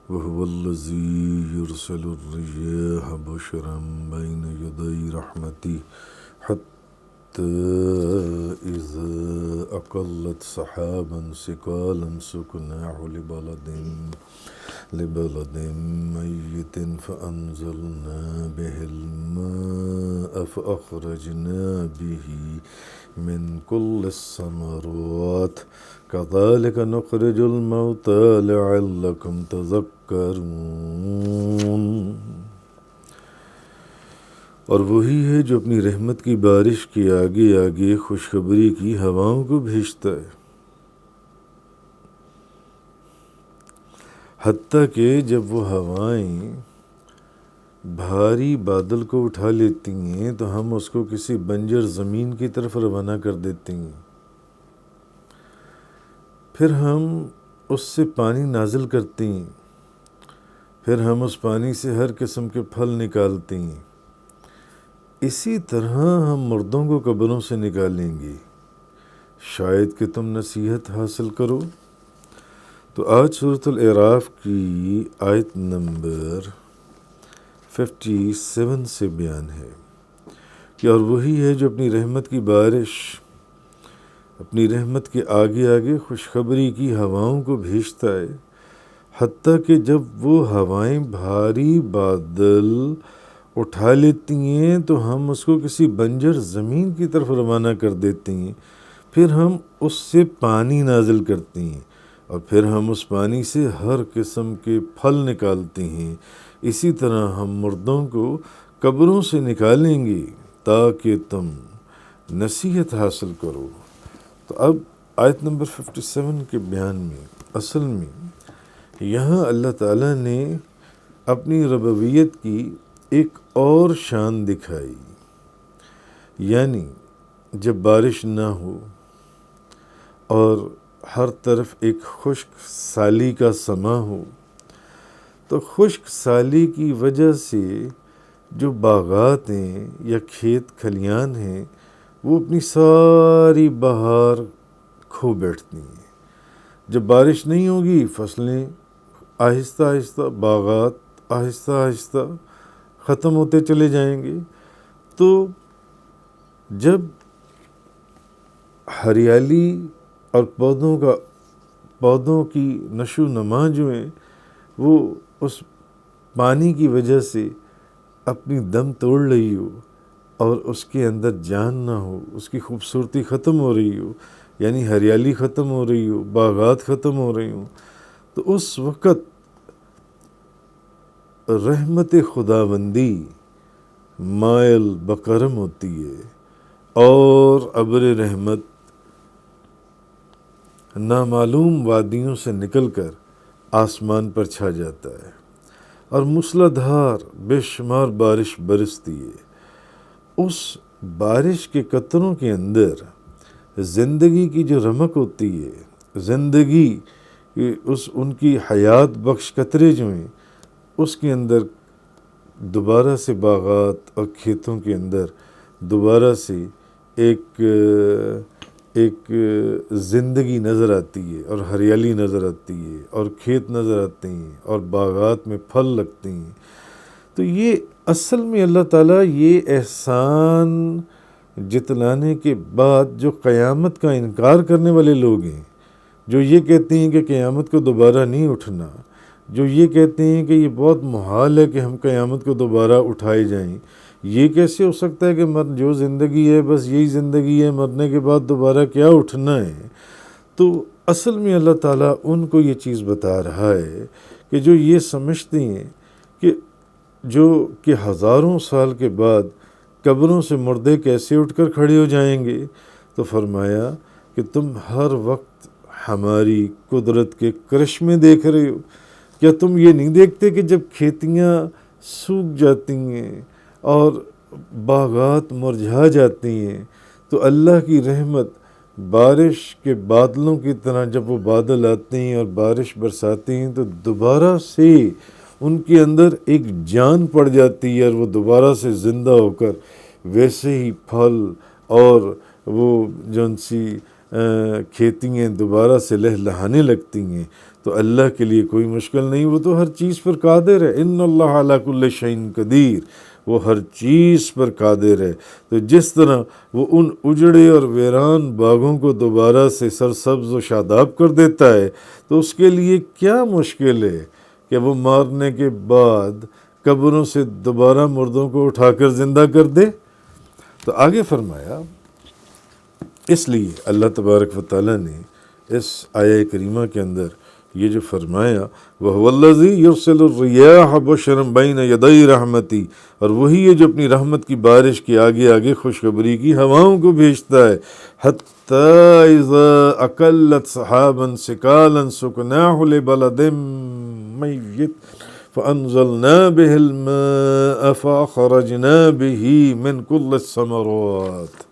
وهو الذي يرسل الرياح بشرا بين يدي رحمته حتى إذا أقلت سحابا ثقالا سقناه لبلد ميت فأنزلنا به الماء فأخرجنا به من كل الثمرات كذلك نخرج الموتى لعلكم تذكرون۔ اور وہی ہے جو اپنی رحمت کی بارش کے آگے آگے خوشخبری کی ہواؤں کو بھیجتا ہے، حتیٰ کہ جب وہ ہوائیں بھاری بادل کو اٹھا لیتی ہیں تو ہم اس کو کسی بنجر زمین کی طرف روانہ کر دیتے ہیں، پھر ہم اس سے پانی نازل کرتے ہیں، پھر ہم اس پانی سے ہر قسم کے پھل نکالتے ہیں، اسی طرح ہم مردوں کو قبروں سے نکالیں گے، شاید کہ تم نصیحت حاصل کرو۔ تو آج سورۃ الاعراف کی آیت نمبر 57 سے بیان ہے کہ اور وہی ہے جو اپنی رحمت کی بارش، اپنی رحمت کے آگے آگے خوشخبری کی ہواؤں کو بھیجتا ہے، حتیٰ کہ جب وہ ہوائیں بھاری بادل اٹھا لیتی ہیں تو ہم اس کو کسی بنجر زمین کی طرف روانہ کر دیتے ہیں، پھر ہم اس سے پانی نازل کرتے ہیں، اور پھر ہم اس پانی سے ہر قسم کے پھل نکالتے ہیں، اسی طرح ہم مردوں کو قبروں سے نکالیں گے تاکہ تم نصیحت حاصل کرو۔ تو اب آیت نمبر 57 کے بیان میں اصل میں یہاں اللہ تعالیٰ نے اپنی ربوبیت کی ایک اور شان دکھائی، یعنی جب بارش نہ ہو اور ہر طرف ایک خشک سالی کا سما ہو، تو خشک سالی کی وجہ سے جو باغات ہیں یا کھیت کھلیان ہیں وہ اپنی ساری بہار کھو بیٹھتی ہیں۔ جب بارش نہیں ہوگی فصلیں آہستہ آہستہ، باغات آہستہ آہستہ ختم ہوتے چلے جائیں گے۔ تو جب ہریالی اور پودوں کی نشو و نما جو ہیں وہ اس پانی کی وجہ سے اپنی دم توڑ رہی ہو اور اس کے اندر جان نہ ہو، اس کی خوبصورتی ختم ہو رہی ہو، یعنی ہریالی ختم ہو رہی ہو، باغات ختم ہو رہی ہوں، تو اس وقت رحمت خداوندی مائل بکرم ہوتی ہے اور ابر رحمت نامعلوم وادیوں سے نکل کر آسمان پر چھا جاتا ہے اور موسلادھار بے شمار بارش برستی ہے۔ اس بارش کے قطروں کے اندر زندگی کی جو رمق ہوتی ہے، زندگی ان کی حیات بخش قطرے جو ہیں، اس کے اندر دوبارہ سے باغات اور کھیتوں کے اندر دوبارہ سے ایک زندگی نظر آتی ہے اور ہریالی نظر آتی ہے اور کھیت نظر آتے ہیں اور باغات میں پھل لگتے ہیں۔ تو یہ اصل میں اللہ تعالیٰ یہ احسان جتلانے کے بعد جو قیامت کا انکار کرنے والے لوگ ہیں، جو یہ کہتے ہیں کہ قیامت کو دوبارہ نہیں اٹھنا، جو یہ کہتے ہیں کہ یہ بہت محال ہے کہ ہم قیامت کو دوبارہ اٹھائے جائیں، یہ کیسے ہو سکتا ہے کہ جو زندگی ہے بس یہی زندگی ہے، مرنے کے بعد دوبارہ کیا اٹھنا ہے۔ تو اصل میں اللہ تعالیٰ ان کو یہ چیز بتا رہا ہے کہ جو یہ سمجھتے ہیں کہ ہزاروں سال کے بعد قبروں سے مردے کیسے اٹھ کر کھڑے ہو جائیں گے، تو فرمایا کہ تم ہر وقت ہماری قدرت کے کرشمے دیکھ رہے ہو، کیا تم یہ نہیں دیکھتے کہ جب کھیتیاں سوکھ جاتی ہیں اور باغات مرجھا جاتی ہیں تو اللہ کی رحمت بارش کے بادلوں کی طرح جب وہ بادل آتے ہیں اور بارش برساتے ہیں تو دوبارہ سے ان کے اندر ایک جان پڑ جاتی ہے اور وہ دوبارہ سے زندہ ہو کر ویسے ہی پھل اور وہ جون سی کھیتیاں دوبارہ سے لہلہانے لگتی ہیں تو اللہ کے لیے کوئی مشکل نہیں، وہ تو ہر چیز پر قادر ہے۔ ان اللہ علی کل شیء قدیر، وہ ہر چیز پر قادر ہے۔ تو جس طرح وہ ان اجڑے اور ویران باغوں کو دوبارہ سے سرسبز و شاداب کر دیتا ہے، تو اس کے لیے کیا مشکل ہے کہ وہ مارنے کے بعد قبروں سے دوبارہ مردوں کو اٹھا کر زندہ کر دے۔ تو آگے فرمایا، اس لیے اللہ تبارک و تعالیٰ نے اس آیہ کریمہ کے اندر یہ جو فرمایا، وَهُوَ الَّذِي يُرْسِلُ الرِّيَاحَ بُشْرًا بَيْنَ يَدَيْ رَحْمَتِهِ، اور وہی ہے جو اپنی رحمت کی بارش کے آگے آگے خوشخبری کی ہواؤں کو بھیجتا ہے، حَتَّى إِذَا أَقَلَّتْ سَحَابًا ثِقَالًا سُقْنَاهُ لِبَلَدٍ مَيِّتٍ فَأَنزَلْنَا بِهِ الْمَاءَ فَأَخْرَجْنَا بِهِ مِنْ كُلِّ الثَّمَرَاتِ،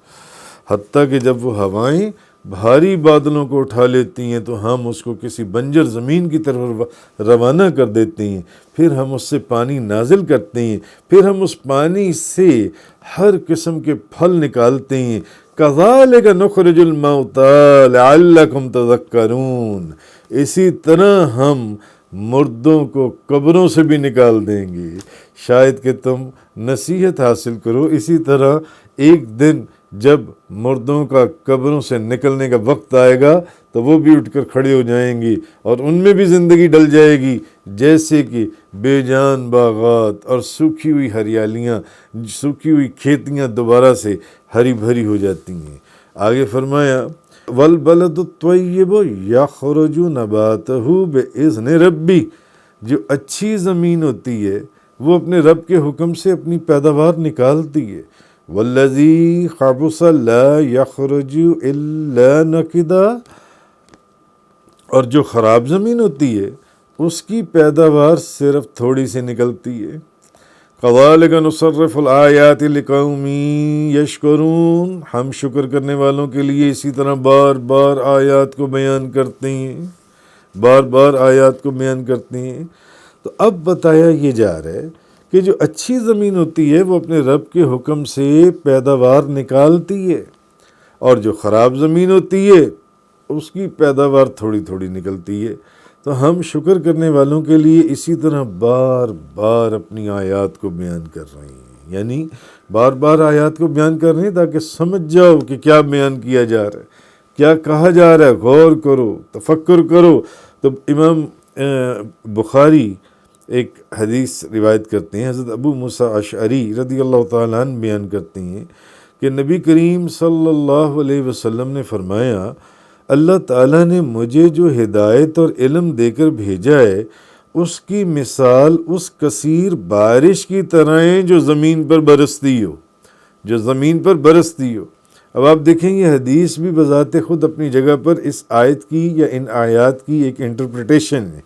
حتیٰ کہ جب وہ ہوائیں بھاری بادلوں کو اٹھا لیتی ہیں تو ہم اس کو کسی بنجر زمین کی طرف روانہ کر دیتے ہیں، پھر ہم اس سے پانی نازل کرتے ہیں، پھر ہم اس پانی سے ہر قسم کے پھل نکالتے ہیں۔ كَذَلِكَ نُخْرِجُ الْمَوْتَىٰ لَعَلَّكُمْ تَذَكَّرُونَ، اسی طرح ہم مردوں کو قبروں سے بھی نکال دیں گے شاید کہ تم نصیحت حاصل کرو۔ اسی طرح ایک دن جب مردوں کا قبروں سے نکلنے کا وقت آئے گا تو وہ بھی اٹھ کر کھڑے ہو جائیں گی اور ان میں بھی زندگی ڈل جائے گی، جیسے کہ بے جان باغات اور سوکھی ہوئی ہریالیاں، سوکھی ہوئی کھیتیاں دوبارہ سے ہری بھری ہو جاتی ہیں۔ آگے فرمایا، وَالْبَلَدُ الطَّيِّبُ يَخْرُجُ نَبَاتَهُ بِإِذْنِ رَبِّهِ، جو اچھی زمین ہوتی ہے وہ اپنے رب کے حکم سے اپنی پیداوار نکالتی ہے۔ وَالَّذِي خَبُثَ لَا يَخْرُجُ إِلَّا نَكِدًا، اور جو خراب زمین ہوتی ہے اس کی پیداوار صرف تھوڑی سی نکلتی ہے۔ كَذَلِكَ نُصَرِّفُ الْآيَاتِ لِقَوْمٍ يَشْكُرُونَ، ہم شکر کرنے والوں کے لیے اسی طرح بار بار آیات کو بیان کرتے ہیں، بار بار آیات کو بیان کرتے ہیں۔ تو اب بتایا یہ جا رہا ہے کہ جو اچھی زمین ہوتی ہے وہ اپنے رب کے حکم سے پیداوار نکالتی ہے، اور جو خراب زمین ہوتی ہے اس کی پیداوار تھوڑی تھوڑی نکلتی ہے۔ تو ہم شکر کرنے والوں کے لیے اسی طرح بار بار اپنی آیات کو بیان کر رہے ہیں، یعنی بار بار آیات کو بیان کر رہے ہیں تاکہ سمجھ جاؤ کہ کیا بیان کیا جا رہا ہے، کیا کہا جا رہا ہے، غور کرو، تفکر کرو۔ تو امام بخاری ایک حدیث روایت کرتے ہیں، حضرت ابو موسیٰ اشعری رضی اللہ تعالیٰ عنہ بیان کرتے ہیں کہ نبی کریم صلی اللہ علیہ وسلم نے فرمایا، اللہ تعالیٰ نے مجھے جو ہدایت اور علم دے کر بھیجا ہے اس کی مثال اس کثیر بارش کی طرح ہے جو زمین پر برستی ہو، جو زمین پر برستی ہو۔ اب آپ دیکھیں یہ حدیث بھی بذات خود اپنی جگہ پر اس آیت کی یا ان آیات کی ایک انٹرپریٹیشن ہے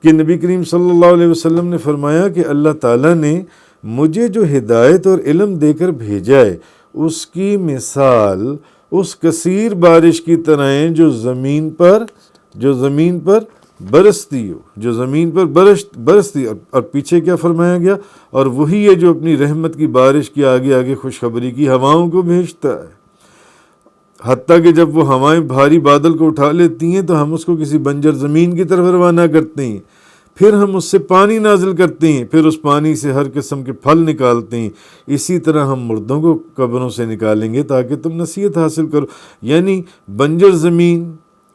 کہ نبی کریم صلی اللہ علیہ وسلم نے فرمایا کہ اللہ تعالیٰ نے مجھے جو ہدایت اور علم دے کر بھیجا ہے اس کی مثال اس کثیر بارش کی طرح ہے جو زمین پر برستی ہو، جو زمین پر برستی۔ اور پیچھے کیا فرمایا گیا، اور وہی ہے جو اپنی رحمت کی بارش کے آگے آگے خوشخبری کی ہواؤں کو بھیجتا ہے، حتیٰ کہ جب وہ ہوائیں بھاری بادل کو اٹھا لیتی ہیں تو ہم اس کو کسی بنجر زمین کی طرف روانہ کرتے ہیں، پھر ہم اس سے پانی نازل کرتے ہیں، پھر اس پانی سے ہر قسم کے پھل نکالتے ہیں۔ اسی طرح ہم مردوں کو قبروں سے نکالیں گے تاکہ تم نصیحت حاصل کرو۔ یعنی بنجر زمین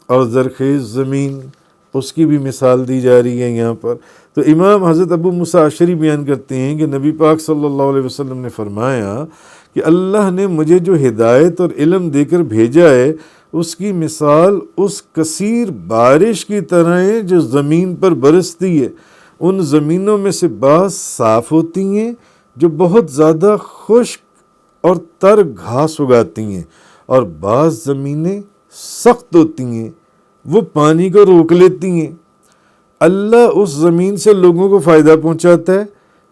اور زرخیز زمین اس کی بھی مثال دی جا رہی ہے یہاں پر۔ تو امام حضرت ابو موسیٰ اشعری بیان کرتے ہیں کہ نبی پاک صلی اللہ علیہ وسلم نے فرمایا کہ اللہ نے مجھے جو ہدایت اور علم دے کر بھیجا ہے اس کی مثال اس کثیر بارش کی طرح ہے جو زمین پر برستی ہے۔ ان زمینوں میں سے بعض صاف ہوتی ہیں جو بہت زیادہ خشک اور تر گھاس اگاتی ہیں، اور بعض زمینیں سخت ہوتی ہیں، وہ پانی کو روک لیتی ہیں۔ اللہ اس زمین سے لوگوں کو فائدہ پہنچاتا ہے،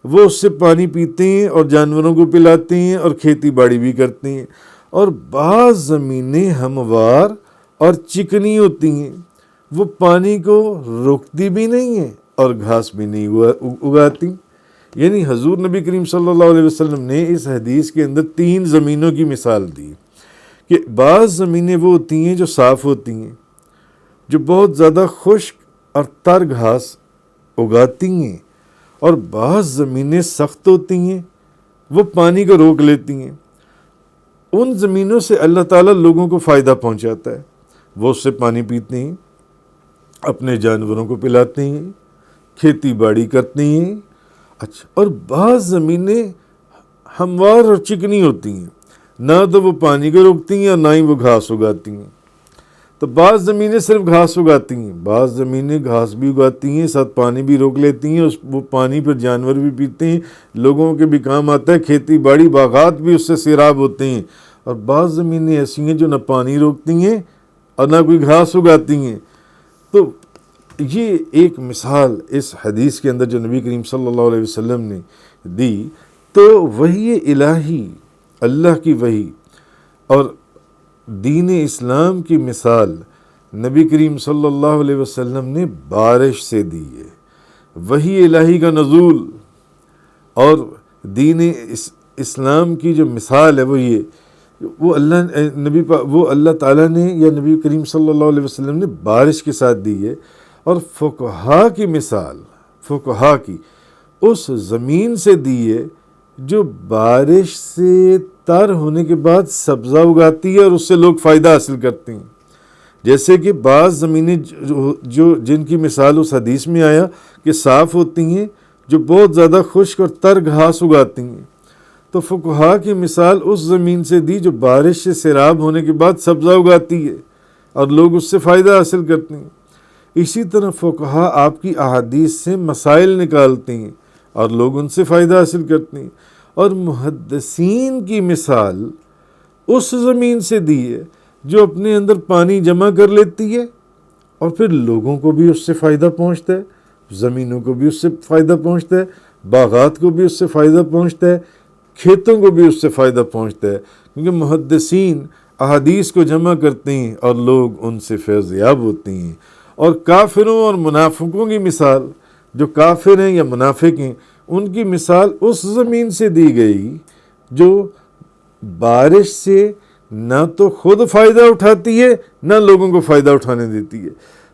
وہ اس سے پانی پیتے ہیں اور جانوروں کو پلاتے ہیں اور کھیتی باڑی بھی کرتے ہیں۔ اور بعض زمینیں ہموار اور چکنی ہوتی ہیں، وہ پانی کو روکتی بھی نہیں ہیں اور گھاس بھی نہیں اگاتی۔ یعنی حضور نبی کریم صلی اللہ علیہ وسلم نے اس حدیث کے اندر 3 زمینوں کی مثال دی کہ بعض زمینیں وہ ہوتی ہیں جو صاف ہوتی ہیں، جو بہت زیادہ خشک اور تر گھاس اگاتی ہیں، اور بعض زمینیں سخت ہوتی ہیں، وہ پانی کو روک لیتی ہیں۔ ان زمینوں سے اللہ تعالیٰ لوگوں کو فائدہ پہنچاتا ہے، وہ اس سے پانی پیتے ہیں، اپنے جانوروں کو پلاتے ہیں، کھیتی باڑی کرتے ہیں۔ اچھا، اور بعض زمینیں ہموار اور چکنی ہوتی ہیں، نہ تو وہ پانی کو روکتی ہیں اور نہ ہی وہ گھاس اگاتی ہیں۔ تو بعض زمینیں صرف گھاس اگاتی ہیں، بعض زمینیں گھاس بھی اگاتی ہیں، ساتھ پانی بھی روک لیتی ہیں، وہ پانی پر جانور بھی پیتے ہیں، لوگوں کے بھی کام آتا ہے، کھیتی باڑی باغات بھی اس سے سیراب ہوتے ہیں۔ اور بعض زمینیں ایسی ہیں جو نہ پانی روکتی ہیں اور نہ کوئی گھاس اگاتی ہیں۔ تو یہ ایک مثال اس حدیث کے اندر جو نبی کریم صلی اللہ علیہ وسلم نے دی، تو وحی الہی، اللہ کی وحی اور دین اسلام کی مثال نبی کریم صلی اللہ علیہ وسلم نے بارش سے دی ہے۔ وحی الہی کا نزول اور دین اسلام کی جو مثال ہے وہ یہ، وہ اللہ تعالیٰ نے یا نبی کریم صلی اللہ علیہ وسلم نے بارش کے ساتھ دی ہے۔ اور فقہا کی مثال، فقہا کی اس زمین سے دی ہے جو بارش سے تر ہونے کے بعد سبزہ اگاتی ہے اور اس سے لوگ فائدہ حاصل کرتے ہیں۔ جیسے کہ بعض زمینیں جن کی مثال اس حدیث میں آیا کہ صاف ہوتی ہیں، جو بہت زیادہ خشک اور تر گھاس اگاتی ہیں، تو فقہا کی مثال اس زمین سے دی جو بارش سے سیراب ہونے کے بعد سبزہ اگاتی ہے اور لوگ اس سے فائدہ حاصل کرتے ہیں۔ اسی طرح فقہا آپ کی احادیث سے مسائل نکالتے ہیں اور لوگ ان سے فائدہ حاصل کرتے ہیں۔ اور محدثین کی مثال اس زمین سے دی ہے جو اپنے اندر پانی جمع کر لیتی ہے اور پھر لوگوں کو بھی اس سے فائدہ پہنچتا ہے، زمینوں کو بھی اس سے فائدہ پہنچتا ہے، باغات کو بھی اس سے فائدہ پہنچتا ہے، کھیتوں کو بھی اس سے فائدہ پہنچتا ہے، کیونکہ محدثین احادیث کو جمع کرتے ہیں اور لوگ ان سے فیض یاب ہوتے ہیں۔ اور کافروں اور منافقوں کی مثال، جو کافر ہیں یا منافق ہیں، ان کی مثال اس زمین سے دی گئی جو بارش سے نہ تو خود فائدہ اٹھاتی ہے نہ لوگوں کو فائدہ اٹھانے دیتی ہے۔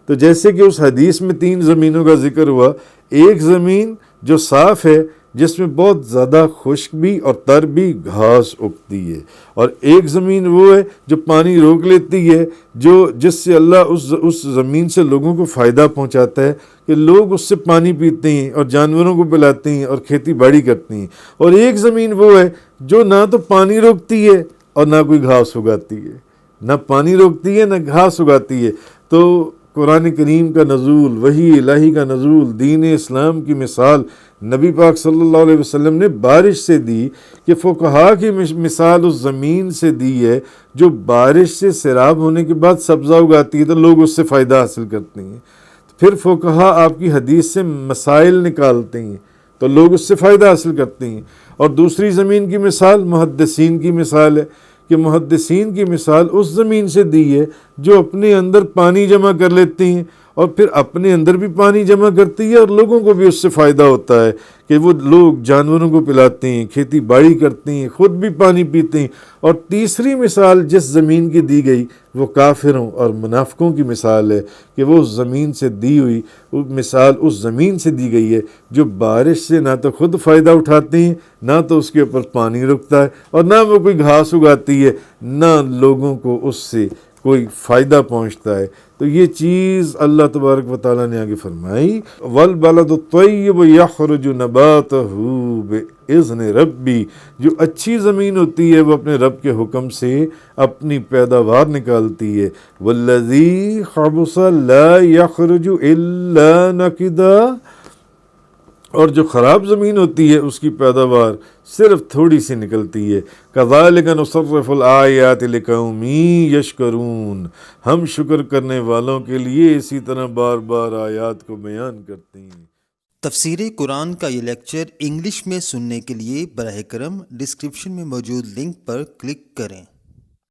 تو جیسے کہ اس حدیث میں 3 زمینوں کا ذکر ہوا، ایک زمین جو صاف ہے جس میں بہت زیادہ خشک بھی اور تر بھی گھاس اگتی ہے، اور ایک زمین وہ ہے جو پانی روک لیتی ہے، جس سے اللہ اس زمین سے لوگوں کو فائدہ پہنچاتا ہے کہ لوگ اس سے پانی پیتے ہیں اور جانوروں کو پلاتے ہیں اور کھیتی باڑی کرتے ہیں۔ اور ایک زمین وہ ہے جو نہ تو پانی روکتی ہے اور نہ کوئی گھاس اگاتی ہے، نہ پانی روکتی ہے نہ گھاس اگاتی ہے۔ تو قرآن کریم کا نزول، وحی الہی کا نزول، دین اسلام کی مثال نبی پاک صلی اللہ علیہ وسلم نے بارش سے دی کہ فقہا کی مثال اس زمین سے دی ہے جو بارش سے سیراب ہونے کے بعد سبزہ اگاتی ہے تو لوگ اس سے فائدہ حاصل کرتے ہیں۔ پھر فقہا آپ کی حدیث سے مسائل نکالتے ہیں تو لوگ اس سے فائدہ حاصل کرتے ہیں۔ اور دوسری زمین کی مثال محدثین کی مثال ہے کہ محدثین کی مثال اس زمین سے دی ہے جو اپنے اندر پانی جمع کر لیتے ہیں اور پھر اپنے اندر بھی پانی جمع کرتی ہے اور لوگوں کو بھی اس سے فائدہ ہوتا ہے کہ وہ لوگ جانوروں کو پلاتے ہیں، کھیتی باڑی کرتے ہیں، خود بھی پانی پیتے ہیں۔ اور تیسری مثال جس زمین کی دی گئی وہ کافروں اور منافقوں کی مثال ہے کہ وہ اس زمین سے دی ہوئی مثال اس زمین سے دی گئی ہے جو بارش سے نہ تو خود فائدہ اٹھاتے ہیں، نہ تو اس کے اوپر پانی رکتا ہے، اور نہ وہ کوئی گھاس اگاتی ہے، نہ لوگوں کو اس سے کوئی فائدہ پہنچتا ہے۔ تو یہ چیز اللہ تبارک و تعالیٰ نے آگے فرمائی، وَالْبَلَدُ الطَّيِّبُ يَخْرُجُ نَبَاتَهُ بِإِذْنِ رَبِّهِ، جو اچھی زمین ہوتی ہے وہ اپنے رب کے حکم سے اپنی پیداوار نکالتی ہے، وَالَّذِي خَبُثَ لَا يَخْرُجُ إِلَّا نَكِدًا، اور جو خراب زمین ہوتی ہے اس کی پیداوار صرف تھوڑی سی نکلتی ہے۔ كَذَلِكَ نُصَرِّفُ الْآيَاتِ لِقَوْمٍ يَشْكُرُونَ، ہم شکر کرنے والوں کے لیے اسی طرح بار بار آیات کو بیان کرتے ہیں۔ تفسیر قرآن کا یہ لیکچر انگلش میں سننے کے لیے براہ کرم ڈسکرپشن میں موجود لنک پر کلک کریں۔